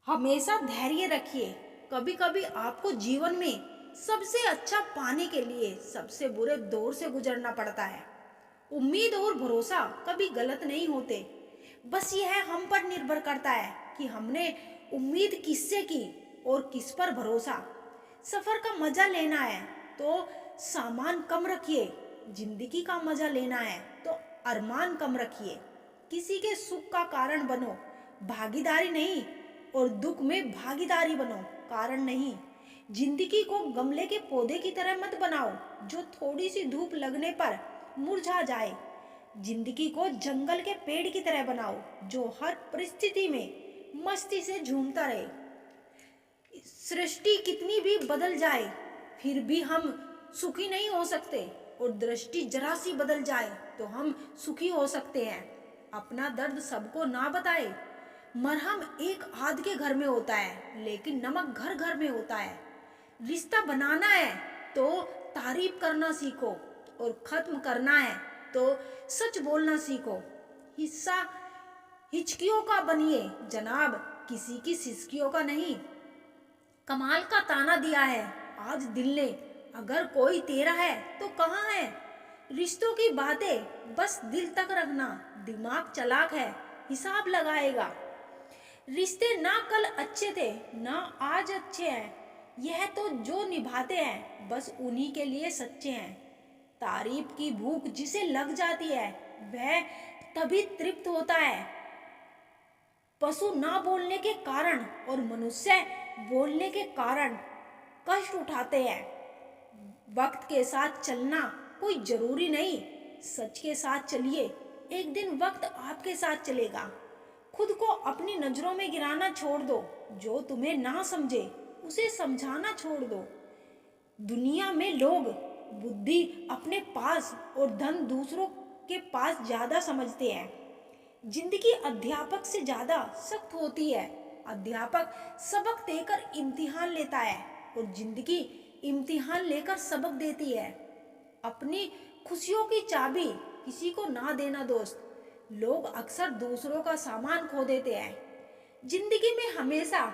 हमेशा धैर्य रखिए। कभी कभी आपको जीवन में सबसे अच्छा पाने के लिए सबसे बुरे दौर से गुजरना पड़ता है। उम्मीद और भरोसा कभी गलत नहीं होते। बस यह हम पर निर्भर करता है कि हमने उम्मीद किससे की और किस पर भरोसा। सफर का मजा लेना है तो सामान कम रखिए। जिंदगी का मजा लेना है तो अरमान कम रखिए। किसी के सुख का कारण बनो, भागीदारी नहीं। और दुख में भागीदारी बनो, कारण नहीं। जिंदगी को गमले के पौधे की तरह मत बनाओ जो थोड़ी सी धूप लगने पर मुरझा जाए। जिंदगी को जंगल के पेड़ की तरह बनाओ जो हर परिस्थिति में मस्ती से झूमता रहे। सृष्टि कितनी भी बदल जाए फिर भी हम सुखी नहीं हो सकते, और दृष्टि जरा सी बदल जाए तो हम सुखी हो सकते हैं। अपना दर्द सबको ना बताए। मरहम एक आध के घर में होता है लेकिन नमक घर घर में होता है। रिश्ता बनाना है तो तारीफ करना सीखो, और खत्म करना है तो सच बोलना सीखो। हिस्सा हिचकियों का बनिए जनाब, किसी की सिसकियों का नहीं। कमाल का ताना दिया है आज दिल ने, अगर कोई तेरा है तो कहाँ है। रिश्तों की बातें बस दिल तक रखना, दिमाग चालाक है हिसाब लगाएगा। रिश्ते ना कल अच्छे थे ना आज अच्छे हैं, यह तो जो निभाते हैं बस उन्हीं के लिए सच्चे हैं। तारीफ की भूख जिसे लग जाती है वह तभी तृप्त होता है। पशु ना बोलने के कारण और मनुष्य बोलने के कारण कष्ट उठाते हैं। वक्त के साथ चलना कोई जरूरी नहीं, सच के साथ चलिए, एक दिन वक्त आपके साथ चलेगा। खुद को अपनी नजरों में गिराना छोड़ दो, जो तुम्हें ना समझे उसे समझाना छोड़ दो। दुनिया में लोग बुद्धि अपने पास और धन दूसरों के पास ज्यादा समझते हैं। जिंदगी अध्यापक से ज्यादा सख्त होती है। अध्यापक सबक देकर इम्तिहान लेता है और जिंदगी इम्तिहान लेकर सबक देती है। अपनी खुशियों की चाबी किसी को ना देना दोस्त। लोग अक्सर दूसरों का सामान खो देते हैं। जिंदगी में हमेशा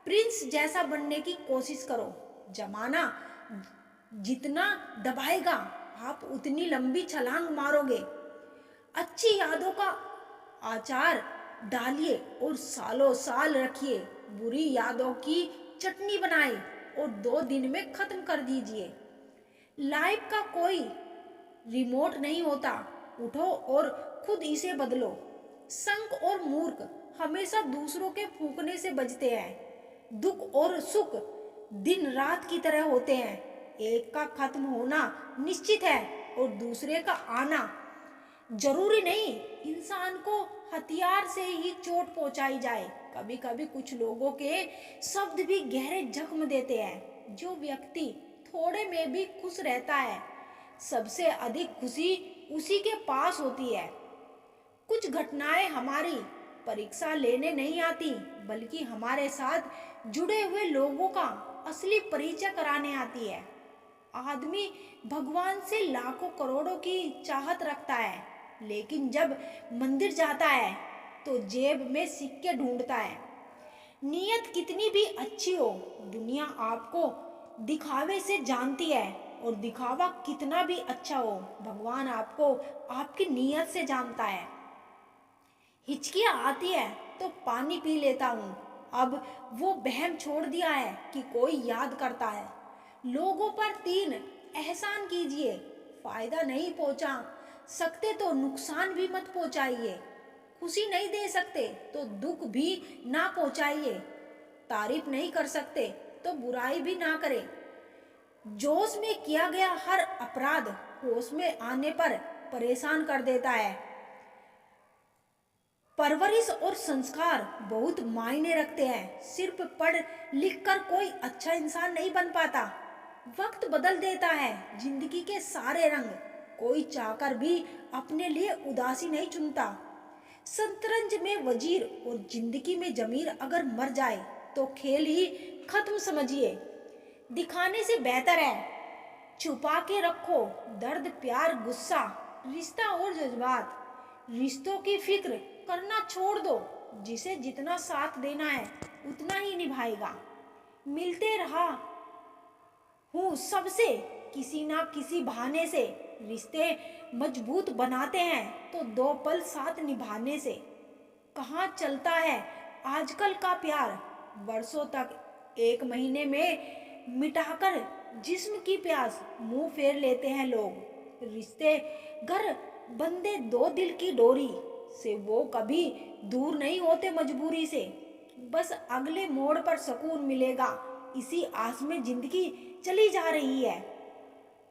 प्रिंस जैसा बनने की कोशिश करो। जमाना जितना दबाएगा आप उतनी लंबी छलांग मारोगे। अच्छी यादों का आचार डालिए और सालों साल रखिए। बुरी यादों की चटनी बनाए और 2 दिन में खत्म कर दीजिए। लाइफ का कोई रिमोट नहीं होता, उठो और खुद इसे बदलो। संक और मूर्ख हमेशा दूसरों के फूंकने से बचते हैं। दुख और सुख दिन रात की तरह होते हैं। एक का खत्म होना निश्चित है और दूसरे का आना जरूरी नहीं। इंसान को हथियार से ही चोट पहुंचाई जाए। कभी कभी कुछ लोगों के शब्द भी गहरे जख्म देते हैं। जो व्यक्ति थोड़े में भी खुश रहता है सबसे अधिक खुशी उसी के पास होती है। कुछ घटनाएं हमारी परीक्षा लेने नहीं आती बल्कि हमारे साथ जुड़े हुए लोगों का असली परिचय कराने आती है। आदमी भगवान से लाखों करोड़ों की चाहत रखता है लेकिन जब मंदिर जाता है तो जेब में सिक्के ढूंढता है। नीयत कितनी भी अच्छी हो, दुनिया आपको दिखावे से जानती है, और दिखावा कितना भी अच्छा हो भगवान आपको आपकी नीयत से जानता है। हिचकियां आती है तो पानी पी लेता हूँ। अब वो वहम छोड़ दिया है कि कोई याद करता है। लोगों पर 3 एहसान कीजिए। फायदा नहीं पहुंचा सकते तो नुकसान भी मत पहुंचाइए। खुशी नहीं दे सकते तो दुख भी ना पहुंचाइए। तारीफ नहीं कर सकते तो बुराई भी ना करें। जोश में किया गया हर अपराध होश में आने पर परेशान कर देता है। परवरिश और संस्कार बहुत मायने रखते हैं। सिर्फ पढ़ लिख कर कोई अच्छा इंसान नहीं बन पाता। वक्त बदल देता है जिंदगी के सारे रंग। कोई चाहकर भी अपने लिए उदासी नहीं चुनता। शतरंज में वजीर और जिंदगी में जमीर अगर मर जाए तो खेल ही खत्म समझिए। दिखाने से बेहतर है छुपा के रखो दर्द, प्यार, गुस्सा, रिश्ता और जज्बात। रिश्तों की फिक्र करना छोड़ दो। जिसे जितना साथ देना है उतना ही निभाएगा। मिलते रहा हूँ सबसे, किसी ना किसी बहाने से रिश्ते मजबूत बनाते हैं तो 2 पल साथ निभाने से। कहाँ चलता है आजकल का प्यार, वर्षों तक 1 महीने में मिटाकर जिस्म की प्यास मुंह फेर लेते हैं लोग। रिश्ते घर बंधे 2 दिल की डोरी से वो कभी दूर नहीं होते मजबूरी से। बस अगले मोड़ पर सुकून मिलेगा, इसी आस में जिंदगी चली जा रही है।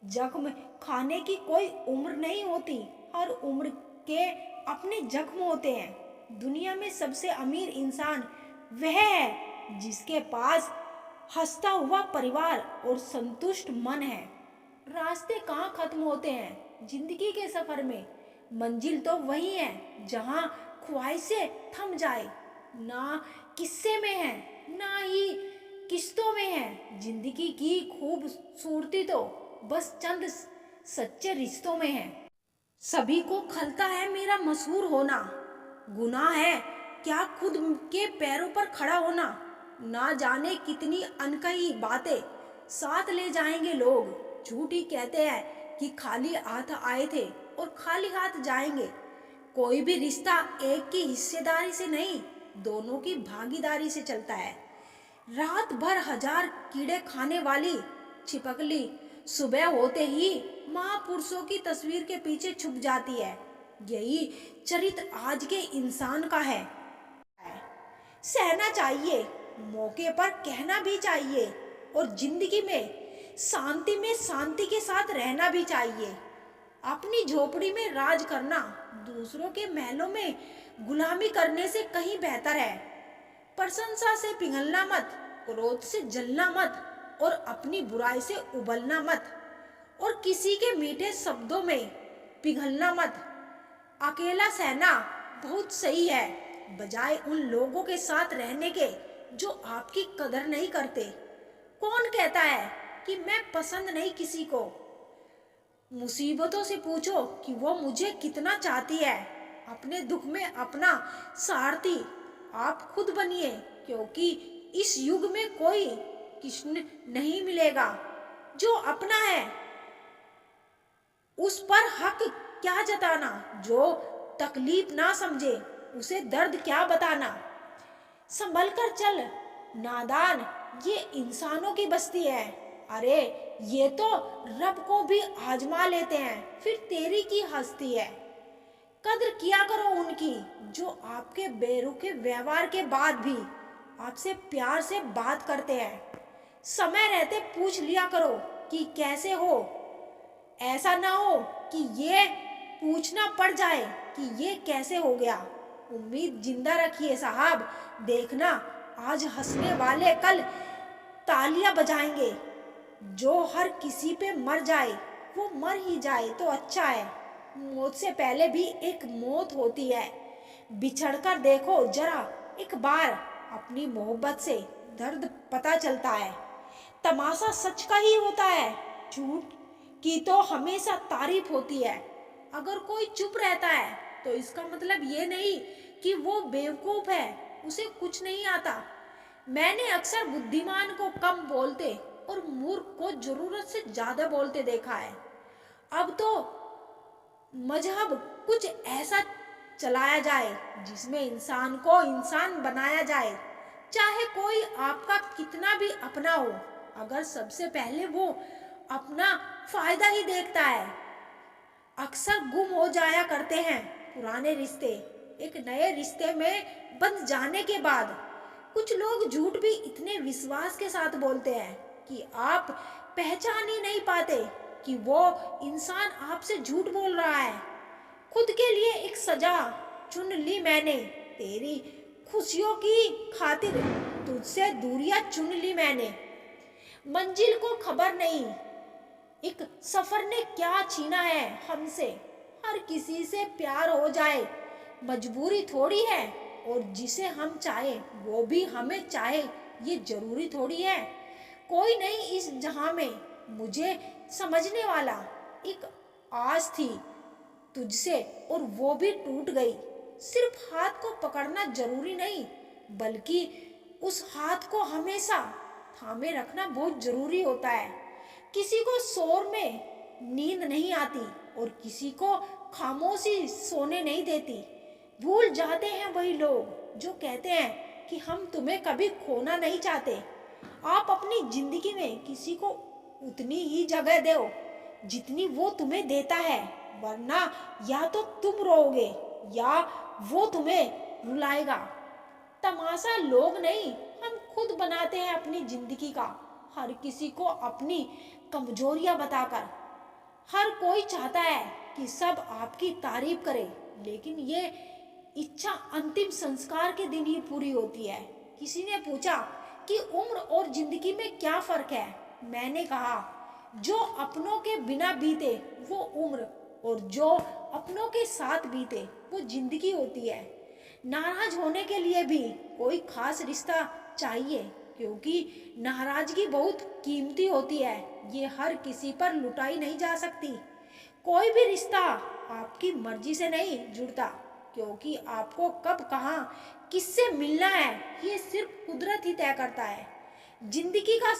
जख्म खाने की कोई उम्र नहीं होती, हर उम्र के अपने जख्म होते हैं। दुनिया में सबसे अमीर इंसान वह है जिसके पास हंसता हुआ परिवार और संतुष्ट मन है। रास्ते कहाँ खत्म होते हैं जिंदगी के सफर में, मंजिल तो वही है जहाँ ख्वाहिशें थम जाए। ना किस्से में है ना ही किस्तों में है, जिंदगी की खूबसूरती तो बस चंद सच्चे रिश्तों में है। सभी को खलता है मेरा मशहूर होना, गुनाह है क्या खुद के पैरों पर खड़ा होना। ना जाने कितनी अनकही बातें साथ ले जाएंगे लोग, झूठ ही कहते हैं कि खाली हाथ आए थे और खाली हाथ जाएंगे। कोई भी रिश्ता एक की हिस्सेदारी से नहीं, दोनों की भागीदारी से चलता है। रात भर 1000 कीड़े खाने वाली छिपकली सुबह होते ही महापुरुषों की तस्वीर के पीछे छुप जाती है। यही चरित्र आज के इंसान का है। सहना चाहिए, मौके पर कहना भी चाहिए और जिंदगी में शांति के साथ रहना भी चाहिए। अपनी झोपड़ी में राज करना दूसरों के महलों में गुलामी करने से कहीं बेहतर है। प्रशंसा से पिघलना मत, क्रोध से जलना मत और अपनी बुराई से उबलना मत और किसी के मीठे शब्दों में पिघलना मत। अकेला सहना बहुत सही है बजाय उन लोगों के साथ रहने के जो आपकी कदर नहीं करते। कौन कहता है कि मैं पसंद नहीं किसी को, मुसीबतों से पूछो कि वो मुझे कितना चाहती है। अपने दुख में अपना सारथी आप खुद बनिए, क्योंकि इस युग में कोई कृष्ण नहीं मिलेगा। जो अपना है उस पर हक क्या जताना, जो तकलीफ ना समझे उसे दर्द क्या बताना। संभल कर चल नादान, ये इंसानों की बस्ती है। अरे ये तो रब को भी आजमा लेते हैं, फिर तेरी की हस्ती है। कद्र किया करो उनकी जो आपके बेरुखे व्यवहार के बाद भी आपसे प्यार से बात करते हैं। समय रहते पूछ लिया करो कि कैसे हो, ऐसा ना हो कि ये पूछना पड़ जाए कि ये कैसे हो गया। उम्मीद जिंदा रखिए साहब, देखना आज हंसने वाले कल तालियां बजाएंगे। जो हर किसी पे मर जाए वो मर ही जाए तो अच्छा है। मौत से पहले भी एक मौत होती है। बिछड़कर देखो जरा एक बार, अपनी मोहब्बत से दर्द पता चलता है। तमाशा सच का ही होता है, झूठ की तो हमेशा तारीफ होती है। अगर कोई चुप रहता है तो इसका मतलब ये नहीं कि वो बेवकूफ है, उसे कुछ नहीं आता। मैंने अक्सर बुद्धिमान को कम बोलते और मूर्ख को जरूरत से ज्यादा बोलते देखा है। अब तो मजहब कुछ ऐसा चलाया जाए जिसमें इंसान को इंसान बनाया जाए, चाहे कोई आपका कितना भी अपना हो, अगर सबसे पहले वो अपना फायदा ही देखता है। अक्सर गुम हो जाया करते हैं पुराने रिश्ते एक नए रिश्ते में बंध जाने के बाद। कुछ लोग झूठ भी इतने विश्वास के साथ बोलते हैं कि आप पहचान ही नहीं पाते कि वो इंसान आपसे झूठ बोल रहा है। खुद के लिए एक सजा चुन ली मैंने, तेरी खुशियों की खातिर तुझसे दूरियां चुन ली मैंने। मंजिल को खबर नहीं एक सफर ने क्या छीना है हमसे। हर किसी से प्यार हो जाए मजबूरी थोड़ी है, और जिसे हम चाहे वो भी हमें चाहे ये जरूरी थोड़ी है। कोई नहीं इस जहां में मुझे समझने वाला, एक आस थी तुझसे और वो भी टूट गई। सिर्फ हाथ को पकड़ना जरूरी नहीं बल्कि उस हाथ को हमेशा थामे रखना बहुत जरूरी होता है। किसी को शोर में नींद नहीं आती और किसी को खामोशी सोने नहीं देती। भूल जाते हैं वही लोग जो कहते हैं कि हम तुम्हें कभी खोना नहीं चाहते। आप अपनी जिंदगी में किसी को उतनी ही जगह दो जितनी वो तुम्हें देता है, वरना या तो तुम रोओगे या वो तुम्हें रुलाएगा। तमाशा लोग नहीं, हम खुद बनाते हैं अपनी जिंदगी का, हर किसी को अपनी कमजोरियां बताकर। हर कोई चाहता है कि सब आपकी तारीफ करे, लेकिन ये इच्छा अंतिम संस्कार के दिन ही पूरी होती है। किसी ने पूछा कि उम्र और जिंदगी में क्या फर्क है। मैंने कहा, जो अपनों के बिना बीते वो उम्र, और जो अपनों के साथ बीते वो जिंदगी होती है। नाराज होने के लिए भी कोई खास रिश्ता चाहिए, क्योंकि नाराजगी बहुत कीमती होती है। ये हर किसी पर लुटाई नहीं जा सकती। कोई भी रिश्ता आपकी मर्जी से नहीं जुड़ता, क्योंकि आपको कब कहाँ किससे मिलना है ये सिर्फ कुदरत ही तय करता है। जिंदगी का